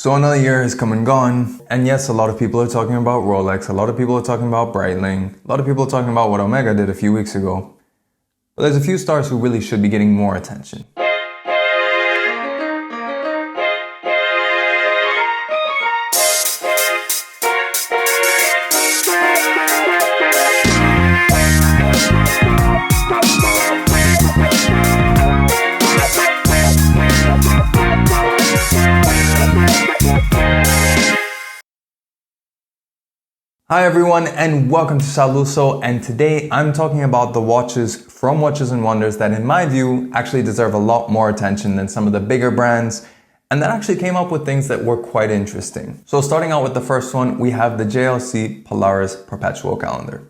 So another year has come and gone, and yes, a lot of people are talking about Rolex, a lot of people are talking about Breitling, a lot of people are talking about what Omega did a few weeks ago. But there's a few stars who really should be getting more attention. Hi everyone and welcome to Saluso, and today I'm talking about the watches from Watches and Wonders that in my view actually deserve a lot more attention than some of the bigger brands and that actually came up with things that were quite interesting. So starting out with the first one, we have the JLC Polaris Perpetual calendar.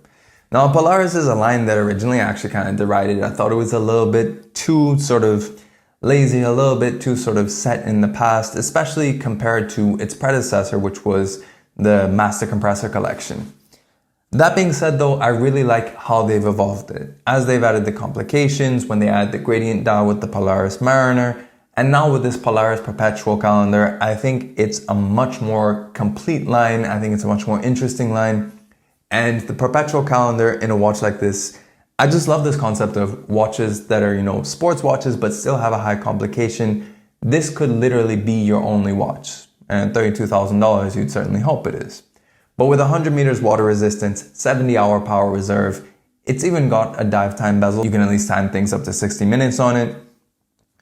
Now Polaris is a line that originally I actually kind of derided. I thought it was a little bit too sort of lazy, a little bit too sort of set in the past, especially compared to its predecessor, which was the Master Compressor collection. That being said though, I really like how they've evolved it, as they've added the complications, when they add the gradient dial with the Polaris Mariner, and now with this Polaris Perpetual calendar, I think it's a much more complete line, I think it's a much more interesting line, and the Perpetual calendar in a watch like this, I just love this concept of watches that are, sports watches but still have a high complication. This could literally be your only watch. And $32,000, you'd certainly hope it is. But with 100 meters water resistance, 70-hour power reserve, it's even got a dive time bezel. You can at least time things up to 60 minutes on it.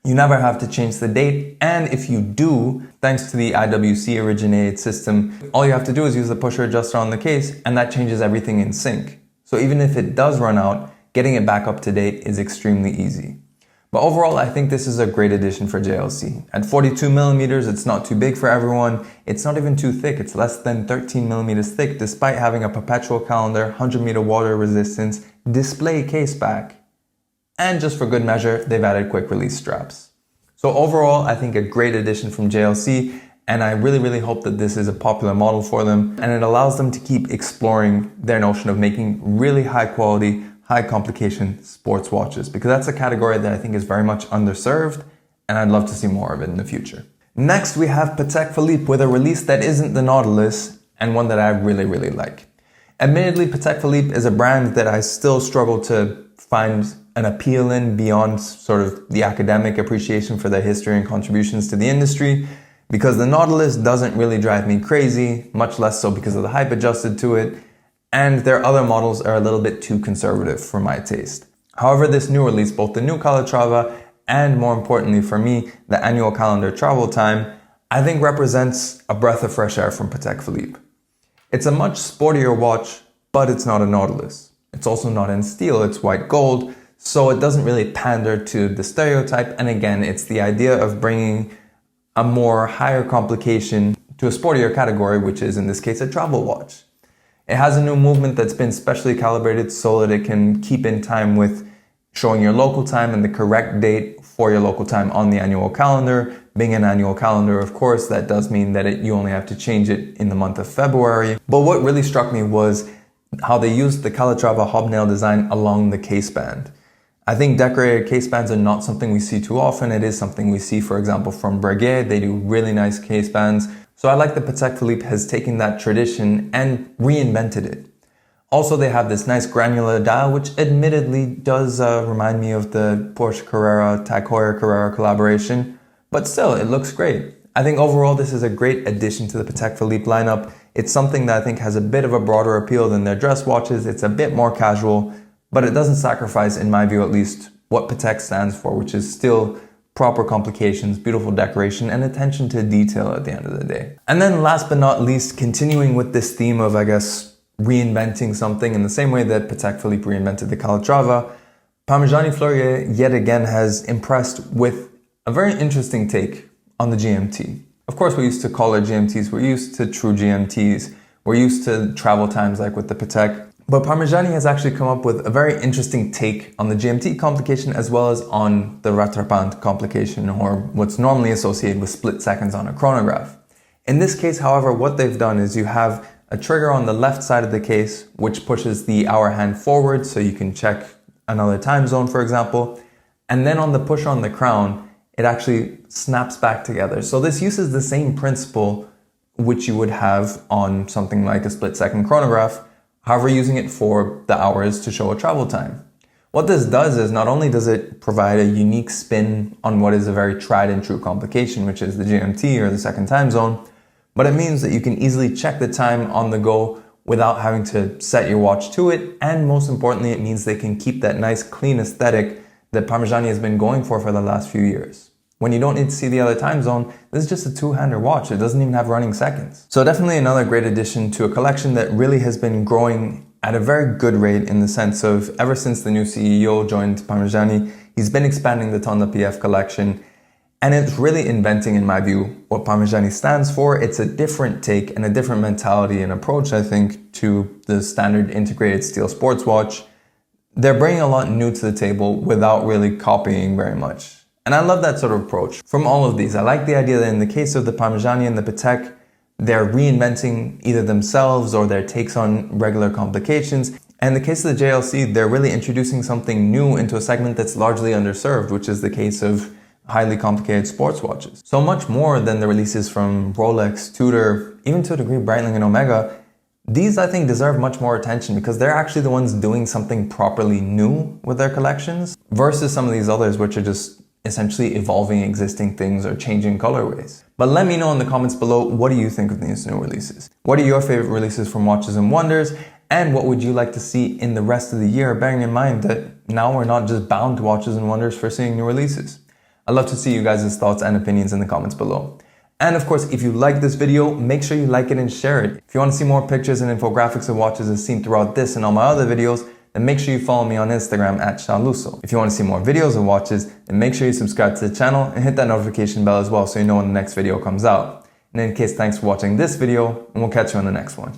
You never have to change the date. And if you do, thanks to the IWC originated system, all you have to do is use the pusher adjuster on the case and that changes everything in sync. So even if it does run out, getting it back up to date is extremely easy. But overall, I think this is a great addition for JLC. At 42 millimeters, it's not too big for everyone. It's not even too thick. It's less than 13 millimeters thick, despite having a perpetual calendar, 100-meter water resistance, display case back. And just for good measure, they've added quick release straps. So overall, I think a great addition from JLC, and I really hope that this is a popular model for them, and it allows them to keep exploring their notion of making really high quality, high complication sports watches, because that's a category that I think is very much underserved and I'd love to see more of it in the future. Next, we have Patek Philippe with a release that isn't the Nautilus and one that I really like. Admittedly, Patek Philippe is a brand that I still struggle to find an appeal in beyond sort of the academic appreciation for their history and contributions to the industry, because the Nautilus doesn't really drive me crazy, much less so because of the hype adjusted to it, and their other models are a little bit too conservative for my taste. However, this new release, both the new Calatrava and more importantly for me, the annual calendar travel time, I think represents a breath of fresh air from Patek Philippe. It's a much sportier watch, but it's not a Nautilus. It's also not in steel, it's white gold, so it doesn't really pander to the stereotype, and again, it's the idea of bringing a more higher complication to a sportier category, which is in this case a travel watch. It has a new movement that's been specially calibrated so that it can keep in time with showing your local time and the correct date for your local time on the annual calendar. Being an annual calendar, of course, that does mean that you only have to change it in the month of February. But what really struck me was how they used the Calatrava hobnail design along the case band. I think decorated case bands are not something we see too often. It is something we see, for example, from Breitling. They do really nice case bands. So I like that Patek Philippe has taken that tradition and reinvented it. Also, they have this nice granular dial, which admittedly does remind me of the Porsche Carrera, Tag Heuer Carrera collaboration, but still, it looks great. I think overall, this is a great addition to the Patek Philippe lineup. It's something that I think has a bit of a broader appeal than their dress watches. It's a bit more casual, but it doesn't sacrifice, in my view at least, what Patek stands for, which is still proper complications, beautiful decoration, and attention to detail at the end of the day. And then last but not least, continuing with this theme of, I guess, reinventing something in the same way that Patek Philippe reinvented the Calatrava, Parmigiani Fleurier yet again has impressed with a very interesting take on the GMT. Of course, we're used to collar GMTs, we're used to true GMTs, we're used to travel times like with the Patek, but Parmigiani has actually come up with a very interesting take on the GMT complication as well as on the Rattrapante complication, or what's normally associated with split seconds on a chronograph. In this case, however, what they've done is you have a trigger on the left side of the case which pushes the hour hand forward so you can check another time zone, for example, and then on the push on the crown, it actually snaps back together. So this uses the same principle which you would have on something like a split-second chronograph, however using it for the hours to show a travel time. What this does is not only does it provide a unique spin on what is a very tried and true complication, which is the GMT or the second time zone, but it means that you can easily check the time on the go without having to set your watch to it. And most importantly, it means they can keep that nice clean aesthetic that Parmigiani has been going for the last few years. When you don't need to see the other time zone, this is just a two-hander watch. It doesn't even have running seconds. So definitely another great addition to a collection that really has been growing at a very good rate, in the sense of ever since the new CEO joined Parmigiani, he's been expanding the Tonda PF collection, and it's really inventing, in my view, what Parmigiani stands for. It's a different take and a different mentality and approach, I think, to the standard integrated steel sports watch. They're bringing a lot new to the table without really copying very much. And I love that sort of approach from all of these. I like the idea that in the case of the Parmigiani and the Patek, they're reinventing either themselves or their takes on regular complications. And in the case of the JLC, they're really introducing something new into a segment that's largely underserved, which is the case of highly complicated sports watches. So much more than the releases from Rolex, Tudor, even to a degree Breitling and Omega. These, I think, deserve much more attention because they're actually the ones doing something properly new with their collections versus some of these others which are just essentially evolving existing things or changing colorways. But let me know in the comments below, what do you think of these new releases? What are your favorite releases from Watches and Wonders? And what would you like to see in the rest of the year, bearing in mind that now we're not just bound to Watches and Wonders for seeing new releases? I'd love to see you guys' thoughts and opinions in the comments below. And of course, if you like this video, make sure you like it and share it. If you want to see more pictures and infographics of watches as seen throughout this and all my other videos, then make sure you follow me on Instagram at Shaluso. If you want to see more videos of watches, then make sure you subscribe to the channel and hit that notification bell as well so you know when the next video comes out. In any case, thanks for watching this video, and we'll catch you on the next one.